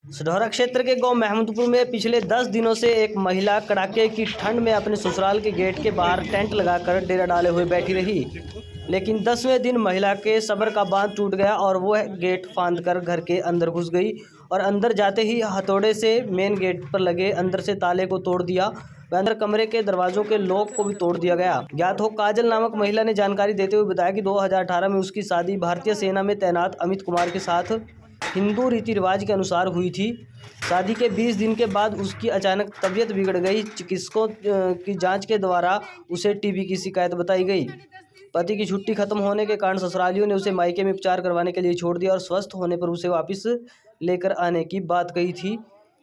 सढौरा क्षेत्र के गांव महमूदपुर में पिछले 10 दिनों से एक महिला कड़ाके की ठंड में अपने ससुराल के गेट के बाहर टेंट लगाकर डेरा डाले हुए बैठी रही। लेकिन 10वें दिन महिला के सब्र का बांध टूट गया और वह गेट फांदकर घर के अंदर घुस गई और अंदर जाते ही हथौड़े से मेन गेट पर लगे अंदर से ताले को तोड़ दिया व अंदर कमरे के दरवाजों के लॉक को भी तोड़ दिया गया। ज्ञात हो काजल नामक महिला ने जानकारी देते हुए बताया कि 2018 में उसकी शादी भारतीय सेना में तैनात अमित कुमार के साथ हिंदू रीति रिवाज के अनुसार हुई थी। शादी के 20 दिन के बाद उसकी अचानक तबीयत बिगड़ गई। चिकित्सकों की जांच के द्वारा उसे टीबी की शिकायत बताई गई। पति की छुट्टी खत्म होने के कारण ससुरालियों ने उसे मायके में उपचार करवाने के लिए छोड़ दिया और स्वस्थ होने पर उसे वापस लेकर आने की बात कही थी।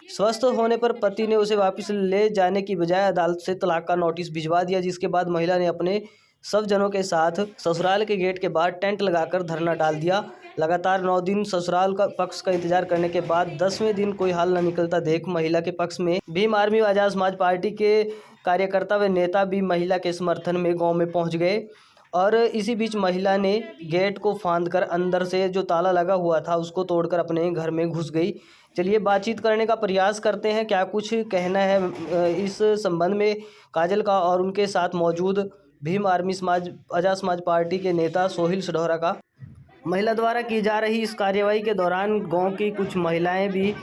स्वस्थ होने पर पति ने उसे वापस ले जाने की बजाय अदालत से तलाक का नोटिस भिजवा दिया, जिसके बाद महिला ने अपने सब जनों के साथ ससुराल के गेट के बाहर टेंट लगाकर धरना डाल दिया। लगातार 9 दिन ससुराल का पक्ष का इंतजार करने के बाद 10वें दिन कोई हल न निकलता देख महिला के पक्ष में भीम आर्मी आजाद समाज पार्टी के कार्यकर्ता व नेता भी महिला के समर्थन में गांव में पहुंच गए और इसी बीच महिला ने गेट को फांदकर अंदर से जो ताला लगा हुआ था उसको तोड़कर अपने घर में घुस गई। चलिए बातचीत करने का प्रयास करते हैं, क्या कुछ कहना है इस संबंध में काजल का और उनके साथ मौजूद भीम आर्मी समाज आजाद समाज पार्टी के नेता सोहिल सढौरा का। महिला द्वारा की जा रही इस कार्यवाही के दौरान गांव की कुछ महिलाएं भी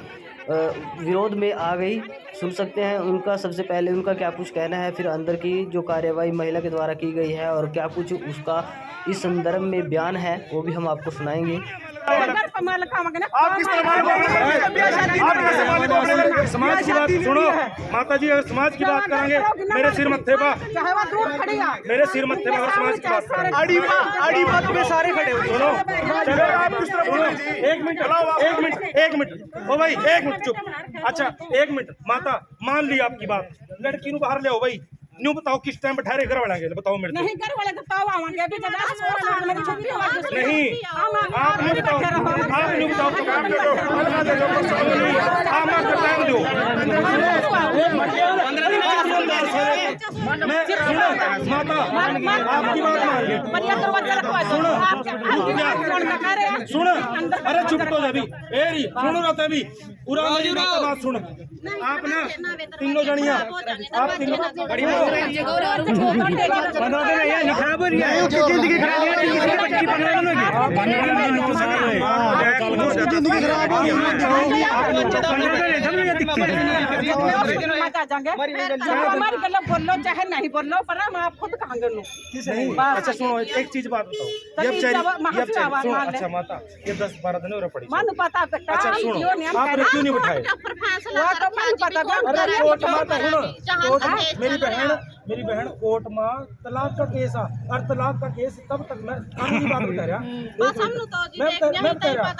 विरोध में आ गई। सुन सकते हैं उनका, सबसे पहले उनका क्या कुछ कहना है, फिर अंदर की जो कार्यवाही महिला के द्वारा की गई है और क्या कुछ उसका इस संदर्भ में बयान है वो भी हम आपको सुनाएंगे। समाज की बात सुनो माता जी, अगर समाज की बात करेंगे मेरे सिर मत्थे पर, मेरे सिर मत्थे पर समाज की बात करेंगे सारे खड़े हो। सुनो चलो आप किस तरफ, सुनो एक मिनट ओ भाई, एक मिनट चुप। अच्छा 1 मिनट माता, मान ली आपकी बात, लड़की को बाहर ले आओ भाई। न्यू बताओ किस टाइम बैठा रहे घर वाले, बताओ मेरे नहीं घर वाले तो तब आवांगे, अभी तो 10 मेरी छुट्टी हो गई नहीं। आप नहीं बताओ, आप नहीं बताओ तो काम दे दो, आप मत टाइम दो। मैं सुनो माता, आपकी बात मान ली, सुनो सुनो, अरे चुप तो अभी एरी सुनो रहते अभी पूरा मेरी बात सुन। आप ना तीनों जनिया, आप तीनों खराब हो रही है, जिंदगी खराब हो रही है, बच्ची जिंदगी खराब हो हमारी गलत बोल लो चाहे नहीं बोल लो, पर हम आप खुद कहांगे लो। अच्छा सुनो एक चीज बात बताओ, अच्छा माता ये 10-12 दिन और पड़ी मन पता। अच्छा सुनो आपने क्यों नहीं बिठाए? अरे कोर्ट माता सुनो, मेरी बहन कोर्ट में तलाक का केस है और तलाक का केस तब तक मैं कानूनी बात बता रहा, मैं कह रहा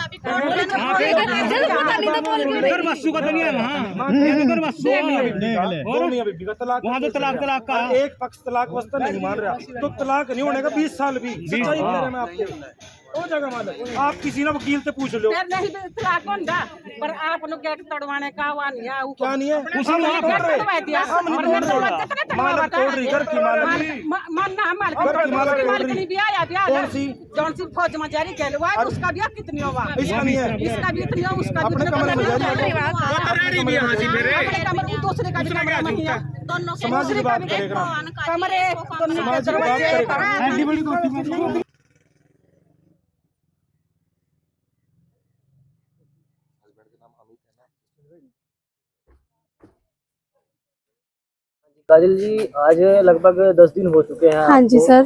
तलाक का एक पक्ष तलाक वास्ते नहीं मान रहा तो तलाक नहीं होने का 20 साल भी सच्चाई कह रहा मैं आपको वो जगह मालूम। आप किसी ना वकील से पूछ लो नहीं तलाक होगा, पर आप लोग गेट तोड़वाने का हुआ नहीं है, क्या नहीं है मालक तोड़ रही घर की कौन सी जौन सी फौज में जारी कैल हुआ उसका भी कितनी हुआ, इसका नहीं है, इसका भी इतनी हो, उसका भी दूसरे का भी समाज की बात करेगा, कमरे समाज की बात करेगा। काजल जी आज लगभग 10 दिन हो चुके हैं। हाँ जी सर,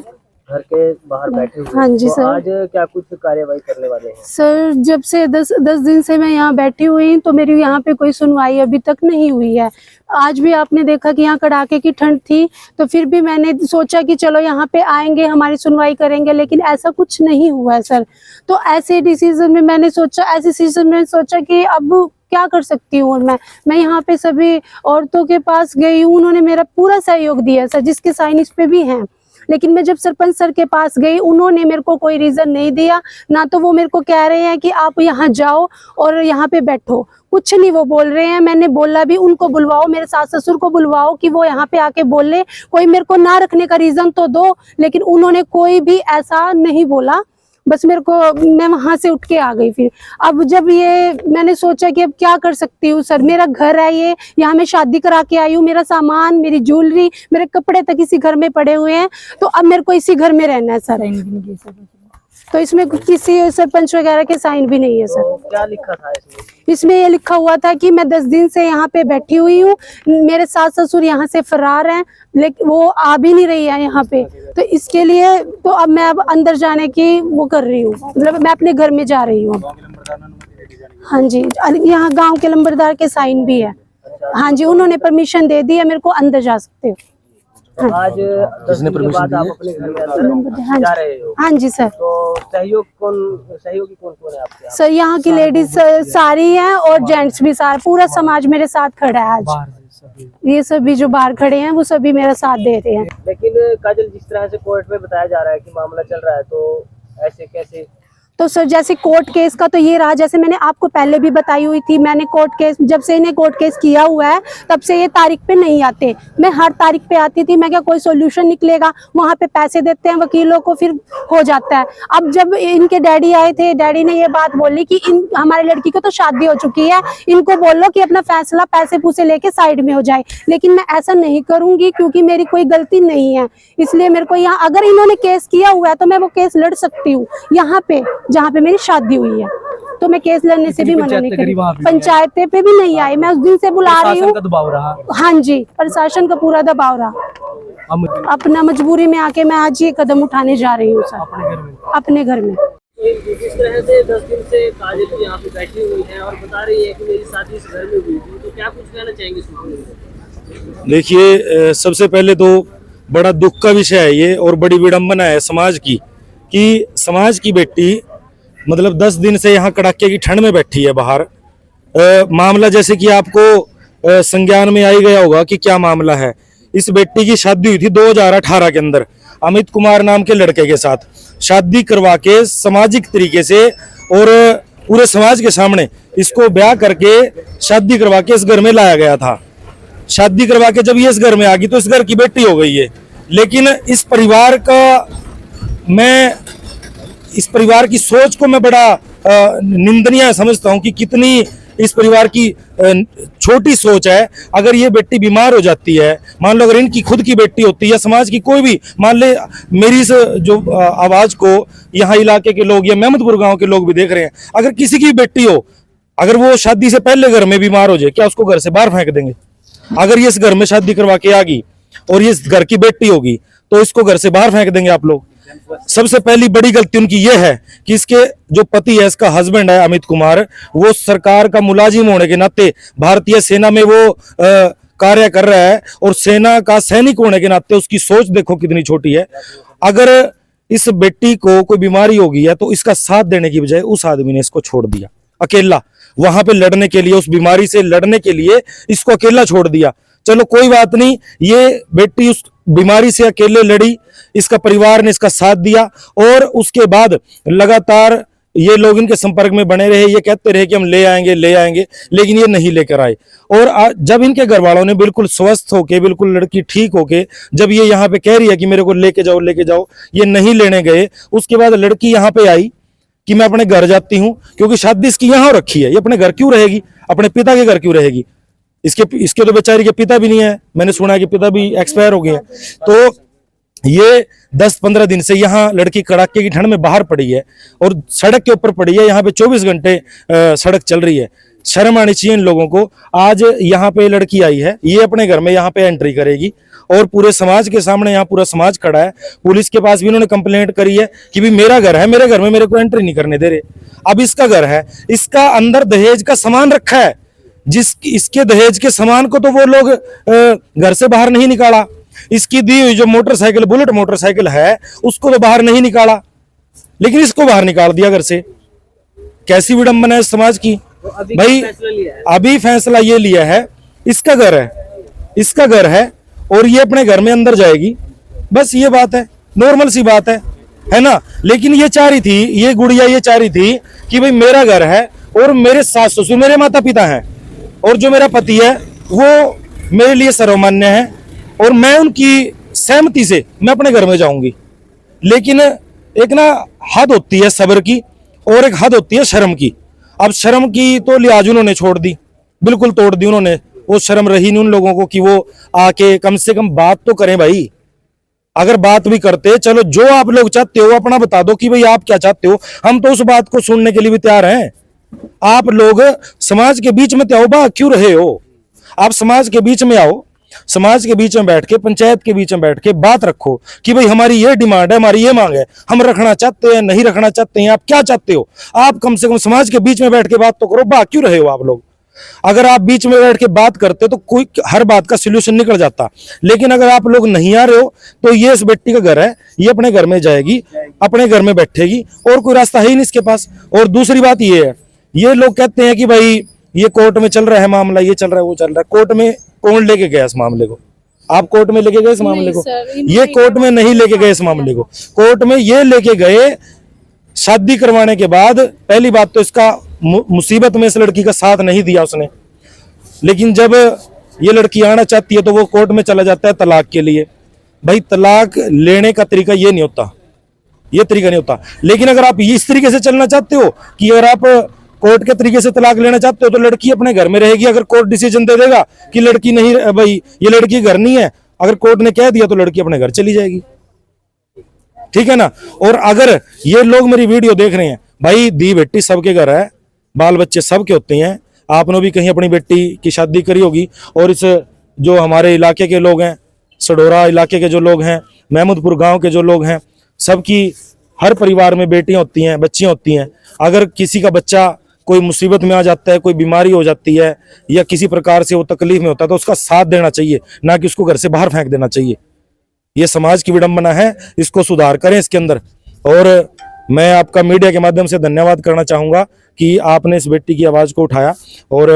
घर के बाहर बैठे हुए। हाँ जी तो सर। आज क्या कुछ कार्यवाही करने वाले हैं? सर जब से 10 दिन से मैं यहाँ बैठी हुई तो मेरी यहाँ पे कोई सुनवाई अभी तक नहीं हुई है। आज भी आपने देखा कि यहाँ कड़ाके की ठंड थी तो फिर भी मैंने सोचा कि चलो यहाँ पे आएंगे हमारी सुनवाई करेंगे, लेकिन ऐसा कुछ नहीं हुआ है सर। तो ऐसे डिसीजन में मैंने सोचा कि अब क्या कर सकती हूँ। और मैं यहाँ पे सभी औरतों के पास गई हूँ, उन्होंने मेरा पूरा सहयोग दिया सर, जिसके साइन इस पे भी हैं। लेकिन मैं जब सरपंच सर के पास गई उन्होंने मेरे को कोई रीजन नहीं दिया, ना तो वो मेरे को कह रहे हैं कि आप यहाँ जाओ और यहाँ पे बैठो, कुछ नहीं वो बोल रहे हैं। मैंने बोला भी उनको बुलवाओ, मेरे सास ससुर को बुलवाओ कि वो यहाँ पे आके बोल ले, कोई मेरे को ना रखने का रीजन तो दो, लेकिन उन्होंने कोई भी ऐसा नहीं बोला। बस मेरे को, मैं वहां से उठ के आ गई। फिर अब जब ये मैंने सोचा कि अब क्या कर सकती हूँ सर, मेरा घर है ये, यहाँ मैं शादी करा के आई हूँ, मेरा सामान, मेरी ज्वेलरी, मेरे कपड़े तक इसी घर में पड़े हुए हैं, तो अब मेरे को इसी घर में रहना है सर। तो इसमें किसी सरपंच वगैरह के साइन भी नहीं है सर। तो क्या लिखा था इसमें? इसमें ये लिखा हुआ था कि मैं 10 दिन से यहाँ पे बैठी हुई हूँ, मेरे सास ससुर यहाँ से फरार हैं, लेकिन वो आ भी नहीं रही है यहाँ पे, तो इसके लिए तो अब मैं अब अंदर जाने की वो कर रही हूँ, मतलब मैं अपने घर में जा रही हूँ। हाँ जी, यहाँ गांव के लंबरदार के साइन भी है। हाँ जी, उन्होंने परमिशन दे दी है, मेरे को अंदर जा सकते हो। आज 10 दिन के बाद आप अपने घर में अंदर जा रहे हो? हाँ जी सर। तो सहयोगी कौन कौन है आपके? सर यहाँ की लेडीज सारी हैं और जेंट्स भी, सारा पूरा समाज मेरे साथ खड़ा है आज। ये सभी जो बाहर खड़े हैं वो सभी मेरा साथ दे रहे हैं। लेकिन काजल, जिस तरह से कोर्ट में बताया जा रहा है कि मामला चल रहा है, तो ऐसे कैसे? तो सर जैसे कोर्ट केस का तो ये रहा, जैसे मैंने आपको पहले भी बताई हुई थी, मैंने कोर्ट केस, जब से इन्हें कोर्ट केस किया हुआ है तब से ये तारीख पे नहीं आते। मैं हर तारीख पे आती थी, मैं क्या कोई सॉल्यूशन निकलेगा, वहाँ पे पैसे देते हैं वकीलों को, फिर हो जाता है। अब जब इनके डैडी आए थे, डैडी ने ये बात बोली कि हमारी लड़की को तो शादी हो चुकी है, इनको बोलो कि अपना फैसला पैसे पूसे लेके साइड में हो जाए। लेकिन मैं ऐसा नहीं करूंगी क्योंकि मेरी कोई गलती नहीं है, इसलिए मेरे को यहाँ, अगर इन्होंने केस किया हुआ है तो मैं वो केस लड़ सकती हूँ यहाँ पे जहाँ पे मेरी शादी हुई है, तो मैं केस लड़ने से भी मना नहीं करी। पंचायतें पे भी नहीं आई, मैं उस दिन से बुला रही हूँ। हाँ जी, प्रशासन का पूरा दबाव रहा। अपना मजबूरी में आके मैं आज ये कदम उठाने जा रही हूँ सर, अपने घर में। जिस तरह से 10 दिन से काजल यहाँ पे बैठी हुई है और बता रही है कि मेरी शादी इस घर में हुई थी, तो क्या कुछ कहना चाहेंगे इस मामले में? देखिए, सबसे पहले तो बड़ा दुख का विषय है ये, और बड़ी विडंबना है समाज की, कि समाज की बेटी मतलब 10 दिन से यहाँ कड़ाके की ठंड में बैठी है बाहर। मामला जैसे कि आपको संज्ञान में आ ही गया होगा कि क्या मामला है। इस बेटी की शादी हुई थी 2018 के अंदर अमित कुमार नाम के लड़के के साथ। शादी करवा के सामाजिक तरीके से और पूरे समाज के सामने इसको ब्याह करके शादी करवा के इस घर में लाया गया था। शादी करवा के जब ये इस घर में आ गई तो इस घर की बेटी हो गई है। लेकिन इस परिवार की सोच को मैं बड़ा निंदनीय समझता हूं कि कितनी इस परिवार की छोटी सोच है। अगर ये बेटी बीमार हो जाती है, मान लो अगर इनकी खुद की बेटी होती है या समाज की कोई भी, मान ले मेरी इस जो आवाज को यहाँ इलाके के लोग या मेहमदपुर गांव के लोग भी देख रहे हैं, अगर किसी की बेटी हो, अगर वो शादी से पहले घर में बीमार हो जाए, क्या उसको घर से बाहर फेंक देंगे? अगर ये इस घर में शादी करवा के आ गई और ये इस घर की बेटी होगी तो इसको घर से बाहर फेंक देंगे आप लोग? सबसे पहली बड़ी गलती उनकी ये है कि इसके जो पति है, इसका हस्बैंड है अमित कुमार, वो सरकार का मुलाजिम होने के नाते भारतीय सेना में वो कार्य कर रहा है और सेना का सैनिक होने के नाते उसकी सोच देखो कितनी छोटी है। अगर इस बेटी को कोई बीमारी होगी है तो इसका साथ देने की बजाय उस आदमी ने इसको छोड़ दिया अकेला, वहां पे लड़ने के लिए, उस बीमारी से लड़ने के लिए इसको अकेला छोड़ दिया। चलो कोई बात नहीं, ये बेटी उस बीमारी से अकेले लड़ी, इसका परिवार ने इसका साथ दिया और उसके बाद लगातार ये लोग इनके संपर्क में बने रहे, ये कहते रहे कि हम ले आएंगे, लेकिन ये नहीं लेकर आए। और जब इनके घर वालों ने बिल्कुल स्वस्थ होके, बिल्कुल लड़की ठीक होके, जब ये यहाँ पे कह रही है कि मेरे को लेके जाओ, ये नहीं लेने गए। उसके बाद लड़की यहाँ पे आई कि मैं अपने घर जाती हूँ, क्योंकि शादी इसकी यहाँ रखी है, ये अपने घर क्यों रहेगी, अपने पिता के घर क्यों रहेगी? इसके तो बेचारी के पिता भी नहीं है, मैंने सुना है कि पिता भी एक्सपायर हो गए हैं। तो ये 10-15 दिन से यहाँ लड़की कड़ाके की ठंड में बाहर पड़ी है और सड़क के ऊपर पड़ी है। यहाँ पे 24 घंटे सड़क चल रही है। शर्म आनी चाहिए इन लोगों को। आज यहाँ पे लड़की आई है, ये अपने घर में यहाँ पे एंट्री करेगी और पूरे समाज के सामने यहाँ पूरा समाज खड़ा है। पुलिस के पास भी इन्होंने कंप्लेंट करी है कि भी मेरा घर है, मेरे घर में मेरे को एंट्री नहीं करने दे रहे। अब इसका घर है, इसका अंदर दहेज का सामान रखा है, इसके दहेज के सामान को तो वो लोग घर से बाहर नहीं निकाला। इसकी दी हुई जो मोटरसाइकिल, बुलेट मोटरसाइकिल है, उसको तो बाहर नहीं निकाला, लेकिन इसको बाहर निकाल दिया घर से। कैसी विडंबना है समाज की। भाई अभी फैसला ये लिया है, इसका घर है और ये अपने घर में अंदर जाएगी, बस ये बात है, नॉर्मल सी बात है ना। लेकिन ये चाह रही थी, ये गुड़िया ये चाह रही थी कि भाई मेरा घर है और मेरे सास ससुर, मेरे माता पिता हैं और जो मेरा पति है वो मेरे लिए सर्वमान्य है और मैं उनकी सहमति से मैं अपने घर में जाऊंगी। लेकिन एक ना हद होती है सब्र की और एक हद होती है शर्म की। अब शर्म की तो लिहाज उन्होंने छोड़ दी, बिल्कुल तोड़ दी उन्होंने। वो शर्म रही नहीं उन लोगों को कि वो आके कम से कम बात तो करें भाई। अगर बात भी करते, चलो जो आप लोग चाहते हो अपना बता दो कि भाई आप क्या चाहते हो, हम तो उस बात को सुनने के लिए भी तैयार हैं। आप लोग समाज के बीच में तो आओ, भाग क्यों रहे हो? आप समाज के बीच में आओ, समाज के बीच में बैठ के, पंचायत के बीच में बैठ के बात रखो कि भाई हमारी ये डिमांड है, हमारी ये मांग है, हम रखना चाहते हैं, नहीं रखना चाहते हैं, आप क्या चाहते हो? आप कम से कम समाज के बीच में बैठ के बात तो करो, भाग क्यों रहे हो आप लोग? अगर आप बीच में बैठ के बात करते तो कोई हर बात का सोल्यूशन निकल जाता। लेकिन अगर आप लोग नहीं आ रहे हो तो ये इस बेटी का घर है, ये अपने घर में जाएगी, अपने घर में बैठेगी, और कोई रास्ता है ही नहीं इसके पास। और दूसरी बात ये है, ये लोग कहते हैं कि भाई ये कोर्ट में चल रहा है मामला, ये चल रहा है, वो चल रहा है। कोर्ट में कौन लेके गया इस मामले को? आप कोर्ट में लेके गए इस मामले को? ये कोर्ट में नहीं लेके गए इस मामले को। कोर्ट में ये लेके गए शादी करवाने के बाद। पहली बात तो इसका मुसीबत में इस लड़की का साथ नहीं दिया उसने, लेकिन जब ये लड़की आना चाहती है तो वो कोर्ट में चला जाता है तलाक के लिए। भाई तलाक लेने का तरीका ये नहीं होता, ये तरीका नहीं होता। लेकिन अगर आप इस तरीके से चलना चाहते हो कि अगर आप कोर्ट के तरीके से तलाक लेना चाहते हो तो लड़की अपने घर में रहेगी। अगर कोर्ट डिसीजन दे देगा कि लड़की नहीं, भाई ये लड़की घर नहीं है, अगर कोर्ट ने कह दिया तो लड़की अपने घर चली जाएगी, ठीक है ना। और अगर ये लोग मेरी वीडियो देख रहे हैं, भाई दी बेटी सबके घर है, बाल बच्चे सबके होते हैं। आपने भी कहीं अपनी बेटी की शादी करी होगी, और इस जो हमारे इलाके के लोग हैं, सडोरा इलाके के जो लोग हैं, महमूदपुर गांव के जो लोग हैं, सबकी हर परिवार में बेटियां होती हैं, बच्चियां होती हैं। अगर किसी का बच्चा कोई मुसीबत में आ जाता है, कोई बीमारी हो जाती है, या किसी प्रकार से वो तकलीफ में होता है, तो उसका साथ देना चाहिए, ना कि उसको घर से बाहर फेंक देना चाहिए। ये समाज की विडंबना है, इसको सुधार करें इसके अंदर। और मैं आपका मीडिया के माध्यम से धन्यवाद करना चाहूंगा कि आपने इस बेटी की आवाज को उठाया, और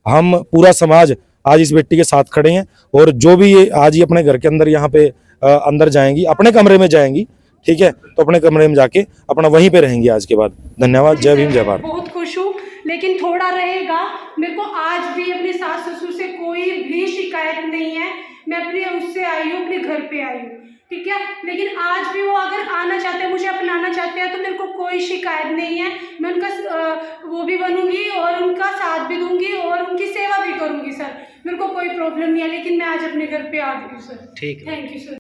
हम पूरा समाज आज इस बेटी के साथ खड़े हैं। और जो भी ये आज ही अपने घर के अंदर यहाँ पे अंदर जाएंगी, अपने कमरे में जाएंगी, ठीक है, तो अपने कमरे में जाके अपना वहीं पे रहेंगी आज के बाद। धन्यवाद। जय भीम, जय भारत। बहुत खुश हूँ, लेकिन थोड़ा रहेगा। मेरे को आज भी अपने सास ससुर से कोई भी शिकायत नहीं है। मैं अपने उससे आई हूँ, अपने घर पे आई हूँ, ठीक है। लेकिन आज भी वो अगर आना चाहते हैं, मुझे अपनाना चाहते हैं, तो मेरे को कोई शिकायत नहीं है। मैं उनका वो भी बनूंगी और उनका साथ भी दूंगी और उनकी सेवा भी करूंगी सर। मेरे को कोई प्रॉब्लम नहीं है। लेकिन मैं आज अपने घर पे आ गई हूँ सर। ठीक है। Thank you sir.